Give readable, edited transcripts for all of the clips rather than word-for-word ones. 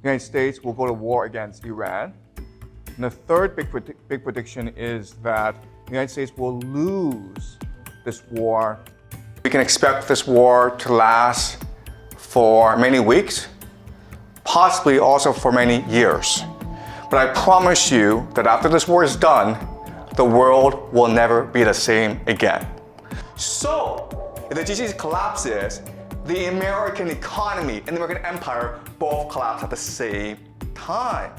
the United States will go to war against Iran. And the third big prediction is that the United States will lose this war. We can expect this war to last for many weeks, possibly also for many years. But I promise you that after this war is done, the world will never be the same again. So, if the GCC collapses, the American economy and the American empire both collapse at the same time.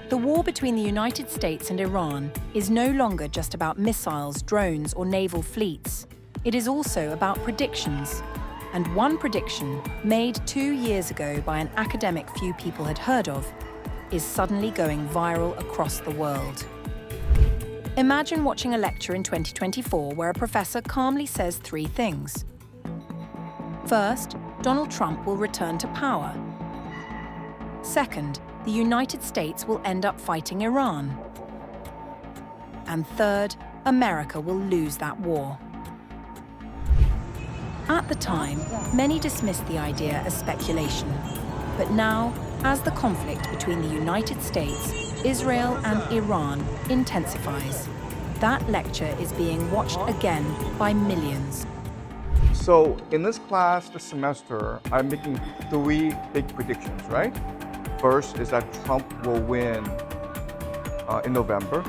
The war between the United States and Iran is no longer just about missiles, drones, or naval fleets. It is also about predictions. And one prediction, made 2 years ago by an academic few people had heard of, is suddenly going viral across the world. Imagine watching a lecture in 2024 where a professor calmly says 3 things. First, Donald Trump will return to power. Second, the United States will end up fighting Iran. And third, America will lose that war. At the time, many dismissed the idea as speculation. But now, as the conflict between the United States, Israel, and Iran intensifies, that lecture is being watched again by millions. So in this class this semester, I'm making 3 big predictions, right? First is that Trump will win in November.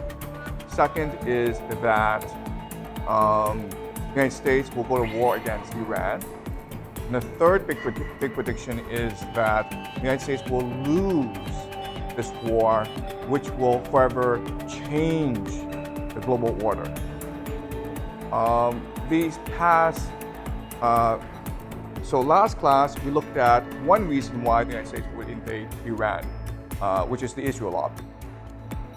Second is that the United States will go to war against Iran. And the third big prediction is that the United States will lose this war, which will forever change the global order. So last class, we looked at one reason why the United States would invade Iran, which is the Israel lobby.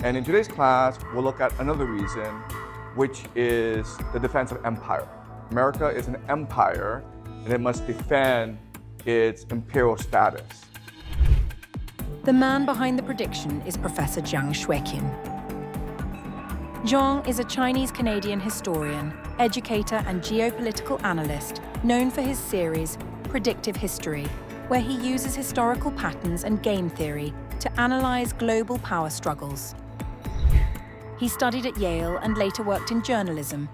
And in today's class, we'll look at another reason, which is the defense of empire. America is an empire, and it must defend its imperial status. The man behind the prediction is Professor Jiang Xueqin. Jiang is a Chinese-Canadian historian, educator, and geopolitical analyst known for his series Predictive History, where he uses historical patterns and game theory to analyze global power struggles. He studied at Yale and later worked in journalism,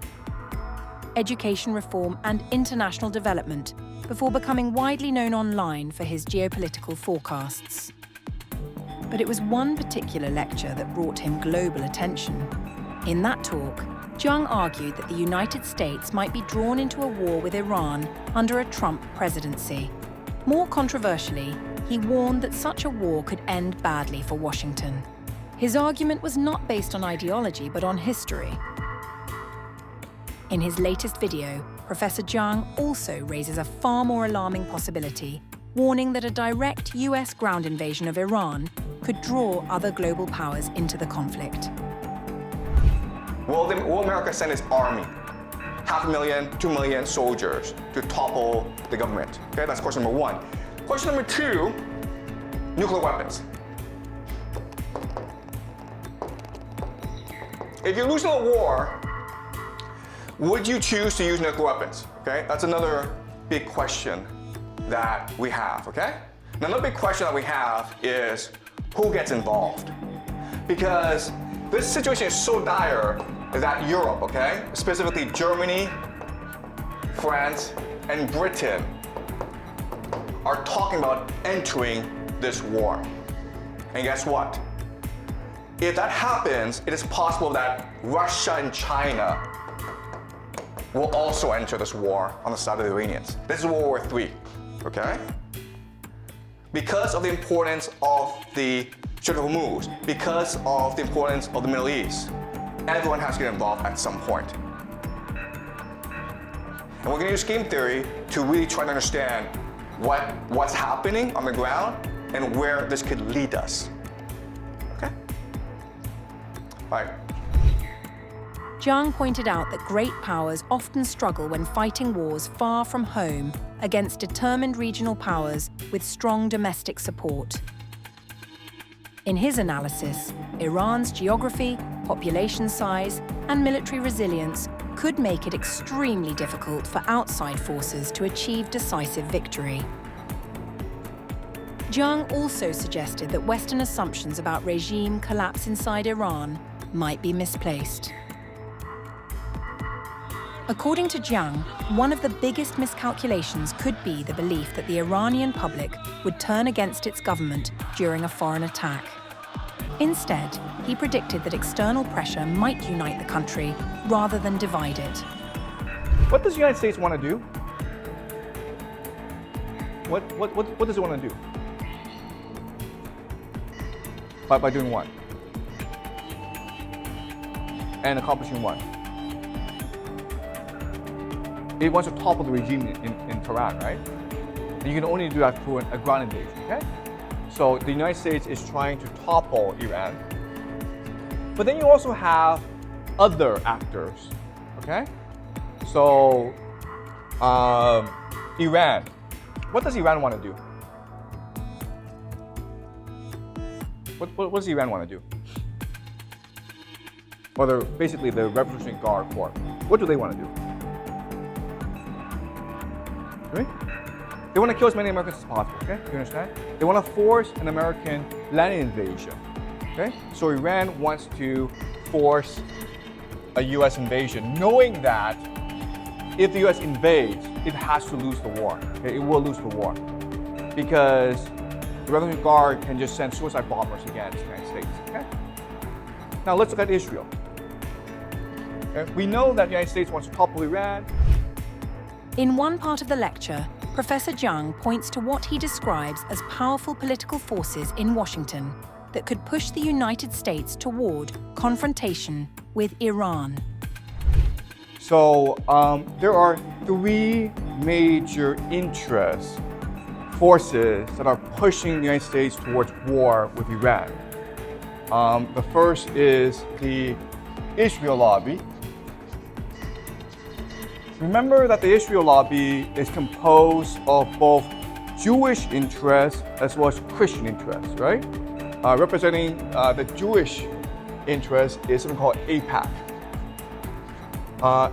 education reform, and international development before becoming widely known online for his geopolitical forecasts. But it was one particular lecture that brought him global attention. In that talk, Jiang argued that the United States might be drawn into a war with Iran under a Trump presidency. More controversially, he warned that such a war could end badly for Washington. His argument was not based on ideology, but on history. In his latest video, Professor Jiang also raises a far more alarming possibility, warning that a direct US ground invasion of Iran could draw other global powers into the conflict. Will America send its army, 500,000, 2 million soldiers, to topple the government? Okay, that's question number 1. Question number 2, nuclear weapons. If you're losing a war, would you choose to use nuclear weapons? Okay, that's another big question that we have, okay? Now, another big question that we have is who gets involved? Because this situation is so dire that Europe, okay, specifically Germany, France, and Britain are talking about entering this war. And guess what? If that happens, it is possible that Russia and China will also enter this war on the side of the Iranians. This is World War III, okay? Because of the importance of the Strait of Hormuz, because of the importance of the Middle East, everyone has to get involved at some point. And we're going to use game theory to really try to understand what's happening on the ground and where this could lead us. Okay? All right. Jiang pointed out that great powers often struggle when fighting wars far from home against determined regional powers with strong domestic support. In his analysis, Iran's geography, population size, and military resilience could make it extremely difficult for outside forces to achieve decisive victory. Jiang also suggested that Western assumptions about regime collapse inside Iran might be misplaced. According to Jiang, one of the biggest miscalculations could be the belief that the Iranian public would turn against its government during a foreign attack. Instead, he predicted that external pressure might unite the country rather than divide it. What does the United States want to do? What does it want to do? By doing what? And accomplishing what? It wants to topple the regime in Tehran, right? And you can only do that through a ground invasion, okay? So the United States is trying to topple Iran. But then you also have other actors, okay? So Iran. What does Iran want to do? What does Iran want to do? Or basically the Revolutionary Guard Corps. What do they want to do? Right? They want to kill as many Americans as possible, okay? You understand? They want to force an American land invasion, okay? So Iran wants to force a US invasion, knowing that if the US invades, it has to lose the war, okay? It will lose the war. Because the Revolutionary Guard can just send suicide bombers against the United States, okay? Now let's look at Israel. Okay? We know that the United States wants to topple Iran. In one part of the lecture, Professor Jiang points to what he describes as powerful political forces in Washington that could push the United States toward confrontation with Iran. So there are three major forces that are pushing the United States towards war with Iran. The first is the Israel lobby. Remember that the Israel lobby is composed of both Jewish interests as well as Christian interests, right? Representing the Jewish interest is something called AIPAC.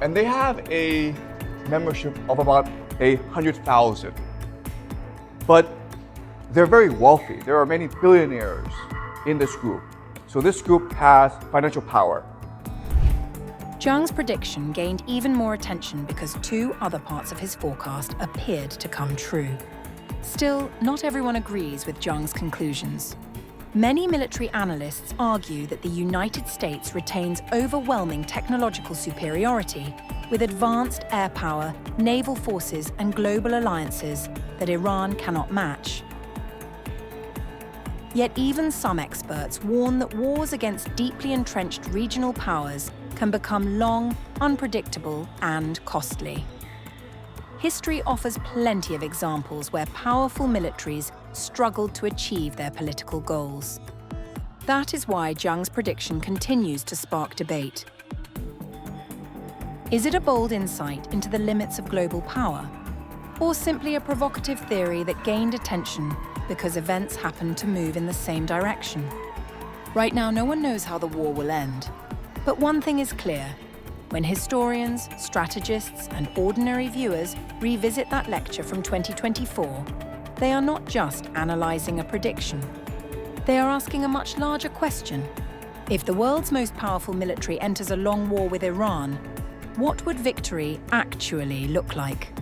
And they have a membership of about 100,000. But they're very wealthy. There are many billionaires in this group. So this group has financial power. Jiang's prediction gained even more attention because two other parts of his forecast appeared to come true. Still, not everyone agrees with Jiang's conclusions. Many military analysts argue that the United States retains overwhelming technological superiority with advanced air power, naval forces, and global alliances that Iran cannot match. Yet even some experts warn that wars against deeply entrenched regional powers can become long, unpredictable, and costly. History offers plenty of examples where powerful militaries struggled to achieve their political goals. That is why Jiang's prediction continues to spark debate. Is it a bold insight into the limits of global power, or simply a provocative theory that gained attention because events happened to move in the same direction? Right now, no one knows how the war will end. But one thing is clear. When historians, strategists, and ordinary viewers revisit that lecture from 2024, they are not just analyzing a prediction. They are asking a much larger question. If the world's most powerful military enters a long war with Iran, what would victory actually look like?